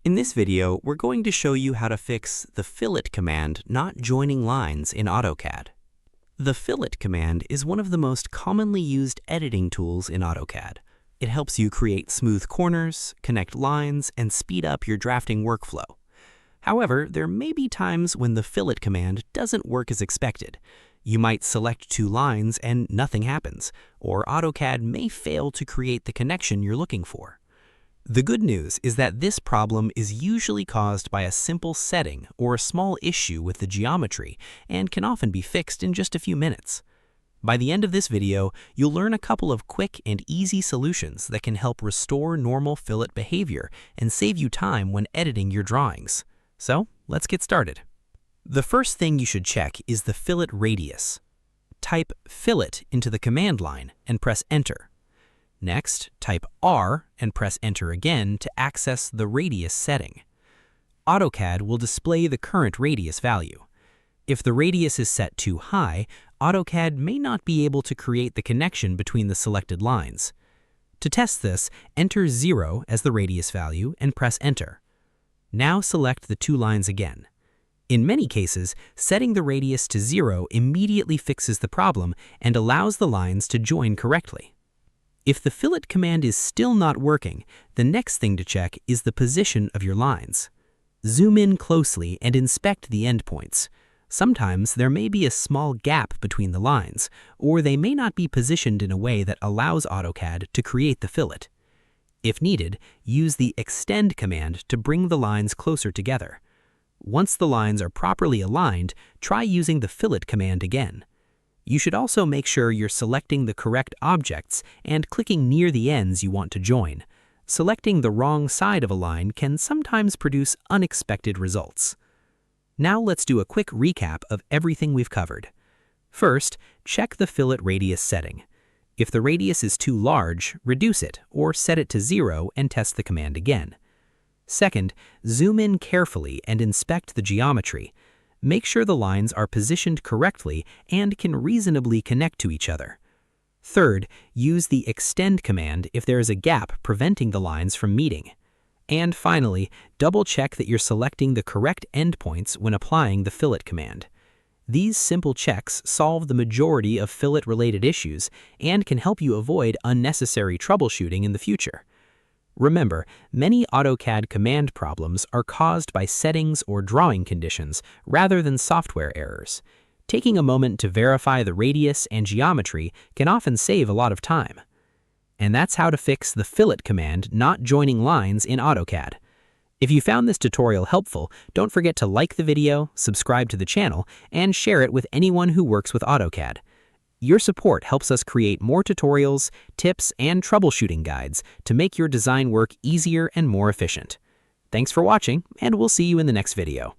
In this video, we're going to show you how to fix the fillet command not joining lines in AutoCAD. The fillet command is one of the most commonly used editing tools in AutoCAD. It helps you create smooth corners, connect lines, and speed up your drafting workflow. However, there may be times when the fillet command doesn't work as expected. You might select two lines and nothing happens, or AutoCAD may fail to create the connection you're looking for. The good news is that this problem is usually caused by a simple setting or a small issue with the geometry and can often be fixed in just a few minutes. By the end of this video, you'll learn a couple of quick and easy solutions that can help restore normal fillet behavior and save you time when editing your drawings. So, let's get started. The first thing you should check is the fillet radius. Type fillet into the command line and press Enter. Next, type R and press Enter again to access the radius setting. AutoCAD will display the current radius value. If the radius is set too high, AutoCAD may not be able to create the connection between the selected lines. To test this, enter 0 as the radius value and press Enter. Now select the two lines again. In many cases, setting the radius to 0 immediately fixes the problem and allows the lines to join correctly. If the fillet command is still not working, the next thing to check is the position of your lines. Zoom in closely and inspect the endpoints. Sometimes there may be a small gap between the lines, or they may not be positioned in a way that allows AutoCAD to create the fillet. If needed, use the Extend command to bring the lines closer together. Once the lines are properly aligned, try using the fillet command again. You should also make sure you're selecting the correct objects and clicking near the ends you want to join. Selecting the wrong side of a line can sometimes produce unexpected results. Now let's do a quick recap of everything we've covered. First, check the fillet radius setting. If the radius is too large, reduce it or set it to 0 and test the command again. Second, zoom in carefully and inspect the geometry. Make sure the lines are positioned correctly and can reasonably connect to each other. Third, use the Extend command if there is a gap preventing the lines from meeting. And finally, double-check that you're selecting the correct endpoints when applying the fillet command. These simple checks solve the majority of fillet-related issues and can help you avoid unnecessary troubleshooting in the future. Remember, many AutoCAD command problems are caused by settings or drawing conditions rather than software errors. Taking a moment to verify the radius and geometry can often save a lot of time. And that's how to fix the fillet command not joining lines in AutoCAD. If you found this tutorial helpful, don't forget to like the video, subscribe to the channel, and share it with anyone who works with AutoCAD. Your support helps us create more tutorials, tips, and troubleshooting guides to make your design work easier and more efficient. Thanks for watching, and we'll see you in the next video.